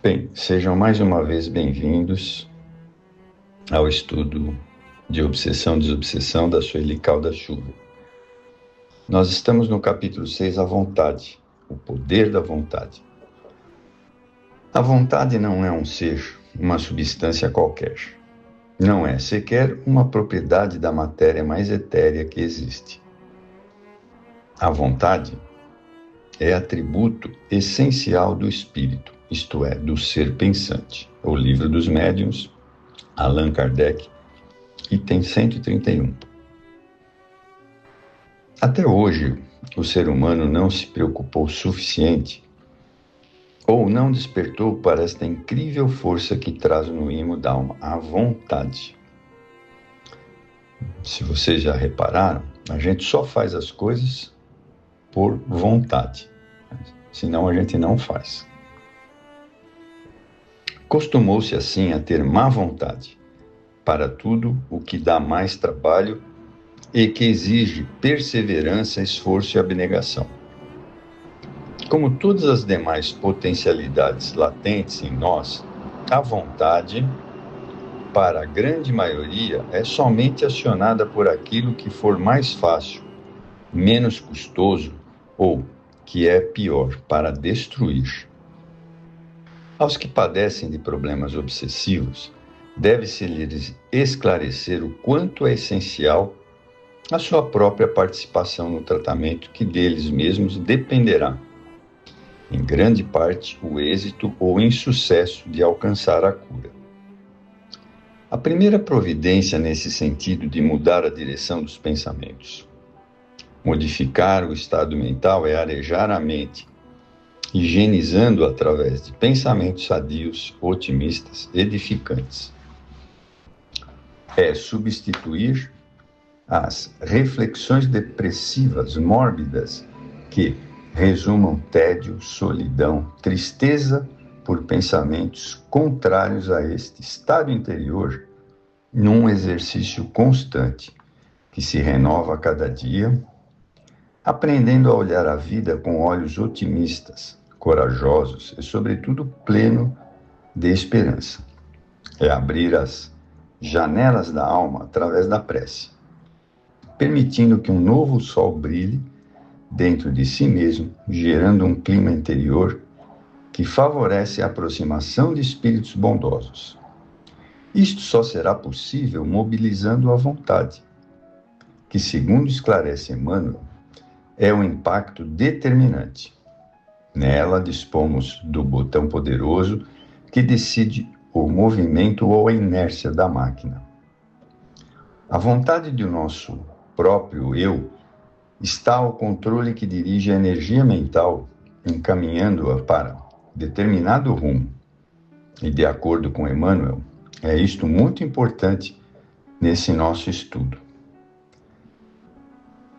Bem, sejam mais uma vez bem-vindos ao estudo de Obsessão e Desobsessão da Sueli Caldas Chuva. Nós estamos no capítulo 6, a vontade, o poder da vontade. A vontade não é um ser, uma substância qualquer. Não é sequer uma propriedade da matéria mais etérea que existe. A vontade é atributo essencial do espírito, isto é, do ser pensante. O Livro dos Médiuns, Allan Kardec, item 131. Até hoje, o ser humano não se preocupou o suficiente ou não despertou para esta incrível força que traz no imo da alma, a vontade. Se vocês já repararam, a gente só faz as coisas por vontade, senão a gente não faz. Costumou-se assim a ter má vontade para tudo o que dá mais trabalho e que exige perseverança, esforço e abnegação. Como todas as demais potencialidades latentes em nós, a vontade, para a grande maioria, é somente acionada por aquilo que for mais fácil, menos custoso ou, que é pior, para destruir. Aos que padecem de problemas obsessivos, deve-se lhes esclarecer o quanto é essencial a sua própria participação no tratamento, que deles mesmos dependerá, em grande parte, o êxito ou insucesso de alcançar a cura. A primeira providência nesse sentido de mudar a direção dos pensamentos, modificar o estado mental, é arejar a mente, higienizando através de pensamentos sadios, otimistas, edificantes. É substituir as reflexões depressivas, mórbidas, que resumam tédio, solidão, tristeza por pensamentos contrários a este estado interior, num exercício constante, que se renova a cada dia, aprendendo a olhar a vida com olhos otimistas, corajosos e, sobretudo, pleno de esperança. É abrir as janelas da alma através da prece, permitindo que um novo sol brilhe dentro de si mesmo, gerando um clima interior que favorece a aproximação de espíritos bondosos. Isto só será possível mobilizando a vontade, que, segundo esclarece Emmanuel, é um impacto determinante. Nela dispomos do botão poderoso que decide o movimento ou a inércia da máquina. A vontade do nosso próprio eu está ao controle que dirige a energia mental, encaminhando-a para determinado rumo. E, de acordo com Emmanuel, é isto muito importante nesse nosso estudo.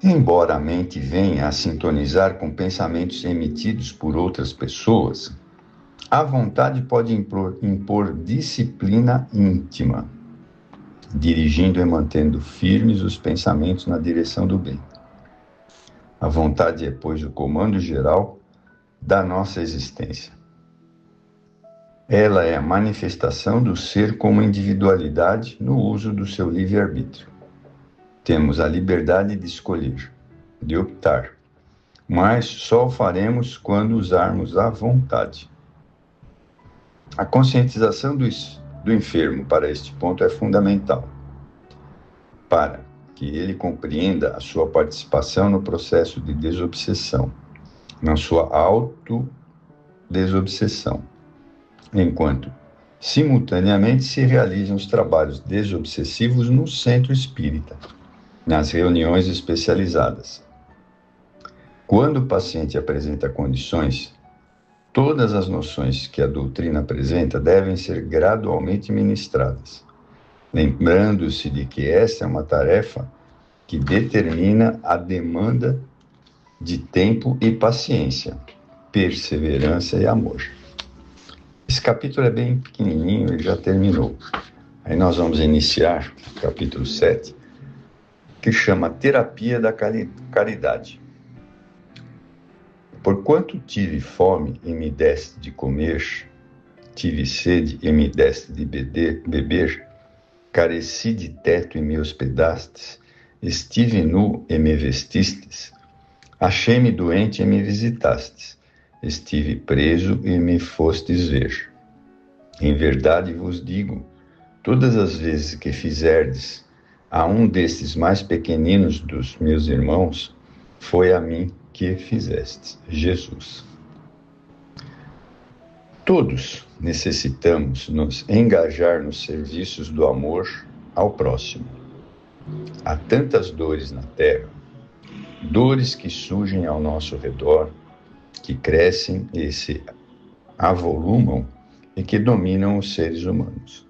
Embora a mente venha a sintonizar com pensamentos emitidos por outras pessoas, a vontade pode impor disciplina íntima, dirigindo e mantendo firmes os pensamentos na direção do bem. A vontade é, pois, o comando geral da nossa existência. Ela é a manifestação do ser como individualidade no uso do seu livre-arbítrio. Temos a liberdade de escolher, de optar, mas só o faremos quando usarmos a vontade. A conscientização do enfermo para este ponto é fundamental, para que ele compreenda a sua participação no processo de desobsessão, na sua autodesobsessão, enquanto simultaneamente se realizam os trabalhos desobsessivos no centro espírita, nas reuniões especializadas. Quando o paciente apresenta condições, todas as noções que a doutrina apresenta devem ser gradualmente ministradas, lembrando-se de que esta é uma tarefa que determina a demanda de tempo e paciência, perseverança e amor. Esse capítulo é bem pequenininho e já terminou. Aí nós vamos iniciar o capítulo 7, que chama Terapia da Caridade. Porquanto tive fome e me deste de comer, tive sede e me deste de beber, careci de teto e me hospedastes, estive nu e me vestistes, achei-me doente e me visitastes, estive preso e me fostes ver. Em verdade vos digo, todas as vezes que fizerdes a um destes mais pequeninos dos meus irmãos, foi a mim que fizestes. Jesus. Todos necessitamos nos engajar nos serviços do amor ao próximo. Há tantas dores na Terra, dores que surgem ao nosso redor, que crescem e se avolumam e que dominam os seres humanos.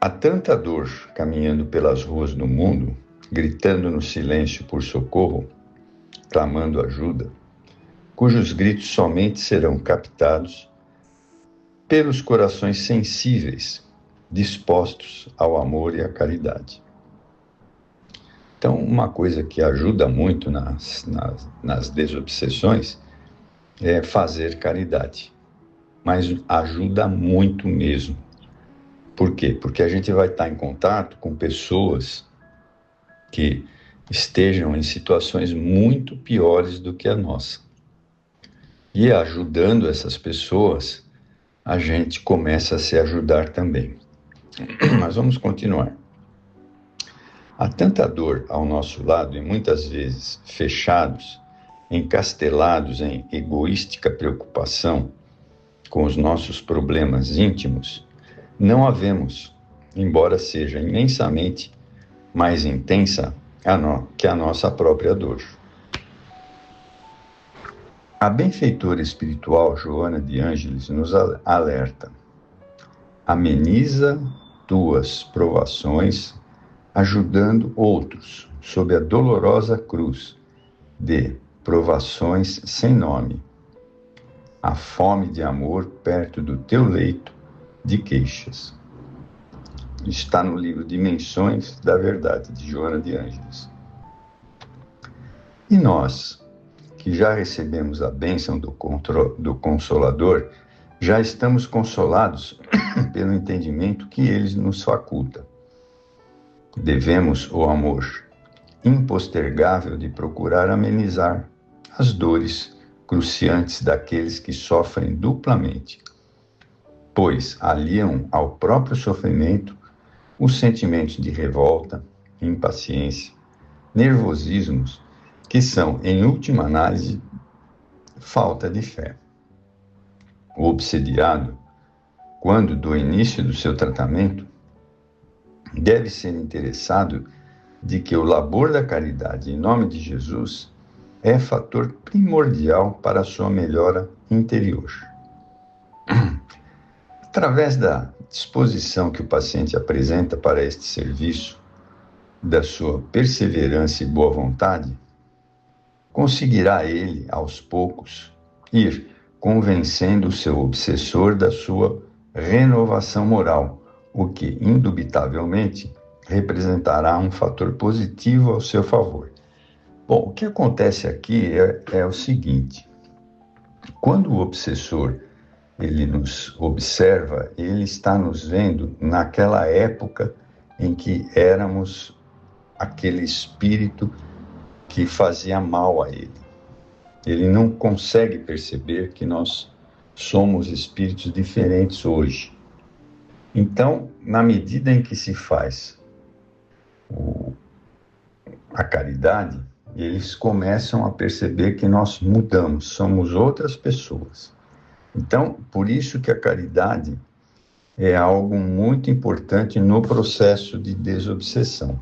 Há tanta dor caminhando pelas ruas do mundo, gritando no silêncio por socorro, clamando ajuda, cujos gritos somente serão captados pelos corações sensíveis, dispostos ao amor e à caridade. Então, uma coisa que ajuda muito nas desobsessões é fazer caridade, mas ajuda muito mesmo. Por quê? Porque a gente vai estar em contato com pessoas que estejam em situações muito piores do que a nossa. E ajudando essas pessoas, a gente começa a se ajudar também. Mas vamos continuar. Há tanta dor ao nosso lado e muitas vezes fechados, encastelados em egoística preocupação com os nossos problemas íntimos, não havemos, embora seja imensamente mais intensa que a nossa própria dor. A benfeitora espiritual Joana de Ângeles nos alerta: ameniza tuas provações, ajudando outros sob a dolorosa cruz de provações sem nome. A fome de amor perto do teu leito de queixas. Está no livro Dimensões da Verdade, de Joana de Ângeles. E nós, que já recebemos a bênção do Consolador, já estamos consolados pelo entendimento que ele nos faculta. Devemos o amor impostergável de procurar amenizar as dores cruciantes daqueles que sofrem duplamente, pois aliam ao próprio sofrimento os sentimentos de revolta, impaciência, nervosismos, que são, em última análise, falta de fé. O obsediado, quando do início do seu tratamento, deve ser interessado de que o labor da caridade em nome de Jesus é fator primordial para a sua melhora interior. Através da disposição que o paciente apresenta para este serviço, da sua perseverança e boa vontade, conseguirá ele, aos poucos, ir convencendo o seu obsessor da sua renovação moral, o que, indubitavelmente, representará um fator positivo ao seu favor. Bom, o que acontece aqui é o seguinte: quando o obsessor ele nos observa, ele está nos vendo naquela época em que éramos aquele espírito que fazia mal a ele. Ele não consegue perceber que nós somos espíritos diferentes hoje. Então, na medida em que se faz a caridade, eles começam a perceber que nós mudamos, somos outras pessoas. Então, por isso que a caridade é algo muito importante no processo de desobsessão.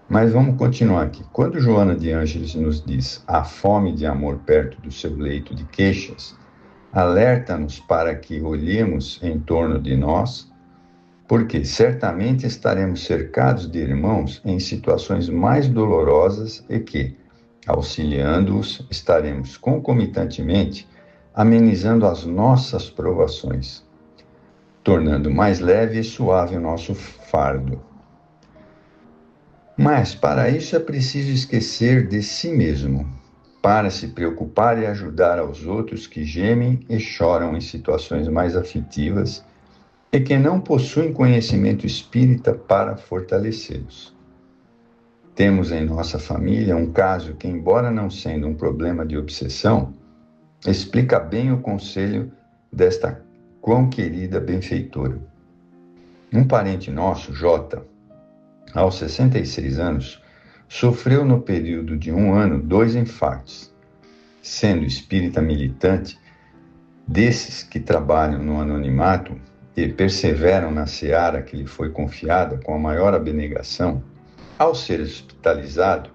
Mas vamos continuar aqui. Quando Joana de Ângeles nos diz a fome de amor perto do seu leito de queixas, alerta-nos para que olhemos em torno de nós, porque certamente estaremos cercados de irmãos em situações mais dolorosas e que, auxiliando-os, estaremos concomitantemente amenizando as nossas provações, tornando mais leve e suave o nosso fardo. Mas, para isso, é preciso esquecer de si mesmo, para se preocupar e ajudar aos outros que gemem e choram em situações mais aflitivas e que não possuem conhecimento espírita para fortalecê-los. Temos em nossa família um caso que, embora não sendo um problema de obsessão, explica bem o conselho desta quão querida benfeitora. Um parente nosso, J, aos 66 anos, sofreu no período de 1 ano 2 infartos. Sendo espírita militante, desses que trabalham no anonimato e perseveram na seara que lhe foi confiada com a maior abnegação, ao ser hospitalizado,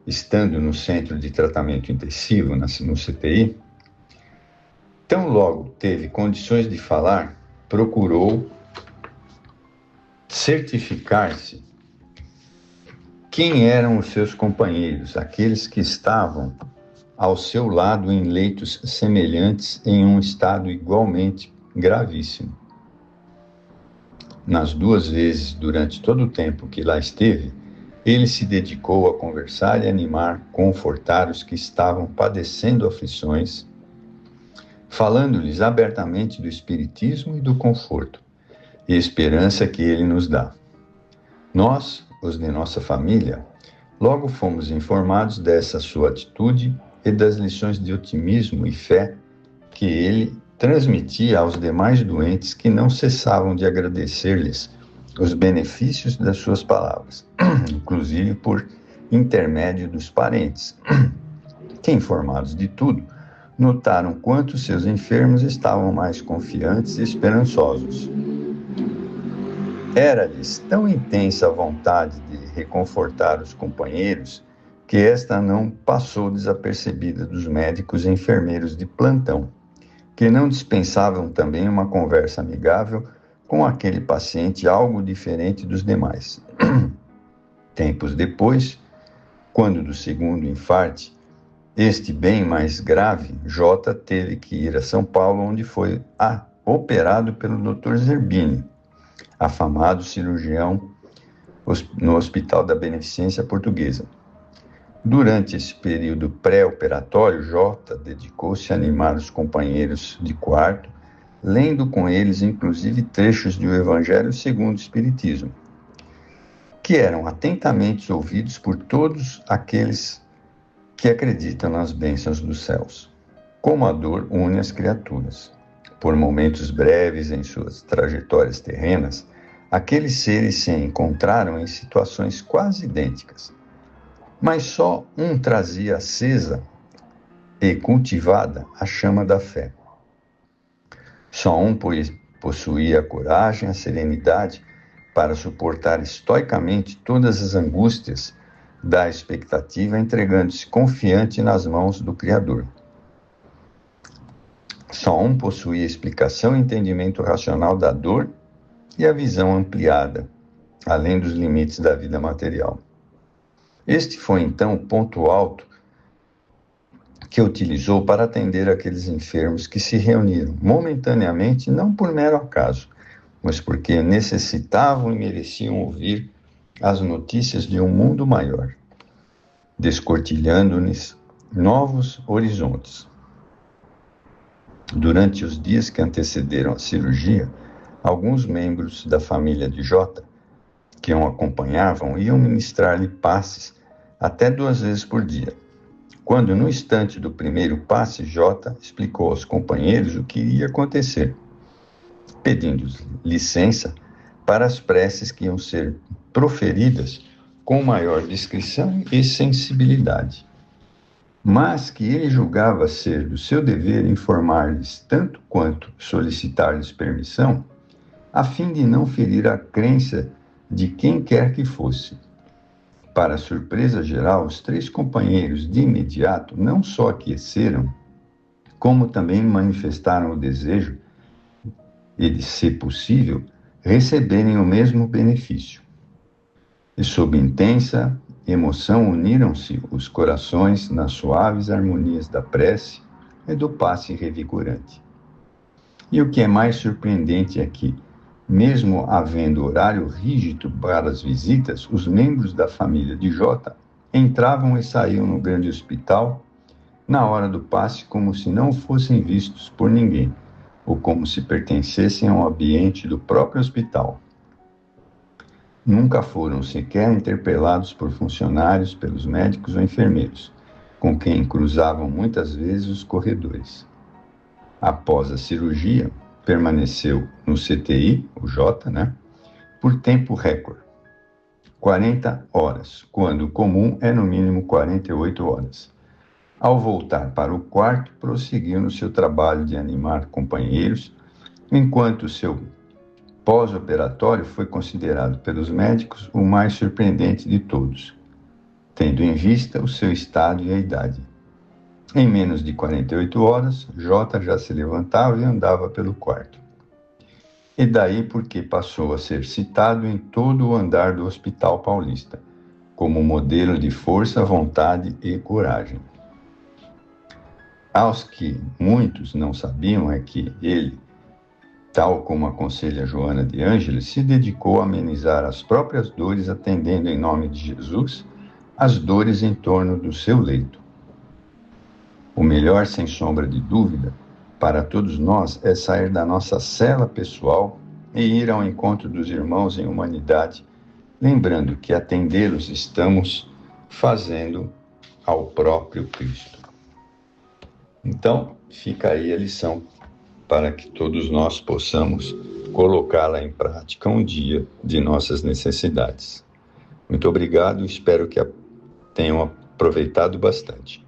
estando no centro de tratamento intensivo, no CTI, tão logo teve condições de falar, procurou certificar-se quem eram os seus companheiros, aqueles que estavam ao seu lado em leitos semelhantes em um estado igualmente gravíssimo. Nas 2 vezes, durante todo o tempo que lá esteve, ele se dedicou a conversar e animar, confortar os que estavam padecendo aflições, falando-lhes abertamente do Espiritismo e do conforto e esperança que ele nos dá. Nós, os de nossa família, logo fomos informados dessa sua atitude e das lições de otimismo e fé que ele transmitia aos demais doentes que não cessavam de agradecer-lhes os benefícios das suas palavras, inclusive por intermédio dos parentes, que, informados de tudo, notaram quanto seus enfermos estavam mais confiantes e esperançosos. Era-lhes tão intensa a vontade de reconfortar os companheiros que esta não passou desapercebida dos médicos e enfermeiros de plantão, que não dispensavam também uma conversa amigável com aquele paciente algo diferente dos demais. Tempos depois, quando do segundo infarte, este bem mais grave, J teve que ir a São Paulo, onde foi operado pelo Dr. Zerbini, afamado cirurgião no Hospital da Beneficência Portuguesa. Durante esse período pré-operatório, J dedicou-se a animar os companheiros de quarto, lendo com eles, inclusive, trechos do Evangelho segundo o Espiritismo, que eram atentamente ouvidos por todos aqueles que acreditam nas bênçãos dos céus. Como a dor une as criaturas. Por momentos breves em suas trajetórias terrenas, aqueles seres se encontraram em situações quase idênticas, mas só um trazia acesa e cultivada a chama da fé. Só um possuía a coragem, a serenidade para suportar estoicamente todas as angústias da expectativa, entregando-se confiante nas mãos do Criador. Só um possuía explicação e entendimento racional da dor e a visão ampliada, além dos limites da vida material. Este foi, então, o ponto alto que utilizou para atender aqueles enfermos que se reuniram momentaneamente, não por mero acaso, mas porque necessitavam e mereciam ouvir as notícias de um mundo maior, descortilhando-lhes novos horizontes. Durante os dias que antecederam a cirurgia, alguns membros da família de J, que o acompanhavam, iam ministrar-lhe passes até 2 vezes por dia. Quando, no instante do primeiro passe, J explicou aos companheiros o que iria acontecer, pedindo licença para as preces que iam ser proferidas com maior discrição e sensibilidade, mas que ele julgava ser do seu dever informar-lhes tanto quanto solicitar-lhes permissão, a fim de não ferir a crença de quem quer que fosse. Para surpresa geral, os 3 companheiros de imediato não só aqueceram, como também manifestaram o desejo e, de ser possível, receberem o mesmo benefício. E sob intensa emoção uniram-se os corações nas suaves harmonias da prece e do passe revigorante. E o que é mais surpreendente é que, mesmo havendo horário rígido para as visitas, os membros da família de J entravam e saíam no grande hospital na hora do passe como se não fossem vistos por ninguém, ou como se pertencessem ao ambiente do próprio hospital. Nunca foram sequer interpelados por funcionários, pelos médicos ou enfermeiros, com quem cruzavam muitas vezes os corredores. Após a cirurgia, permaneceu no CTI, o J, por tempo recorde, 40 horas, quando o comum é no mínimo 48 horas. Ao voltar para o quarto, prosseguiu no seu trabalho de animar companheiros, enquanto seu pós-operatório foi considerado pelos médicos o mais surpreendente de todos, tendo em vista o seu estado e a idade. Em menos de 48 horas, J já se levantava e andava pelo quarto. E daí porque passou a ser citado em todo o andar do Hospital Paulista, como modelo de força, vontade e coragem. Aos que muitos não sabiam é que ele, tal como aconselha Joana de Ângeles, se dedicou a amenizar as próprias dores, atendendo em nome de Jesus as dores em torno do seu leito. O melhor, sem sombra de dúvida, para todos nós é sair da nossa cela pessoal e ir ao encontro dos irmãos em humanidade, lembrando que atendê-los estamos fazendo ao próprio Cristo. Então, fica aí a lição para que todos nós possamos colocá-la em prática um dia de nossas necessidades. Muito obrigado, espero que tenham aproveitado bastante.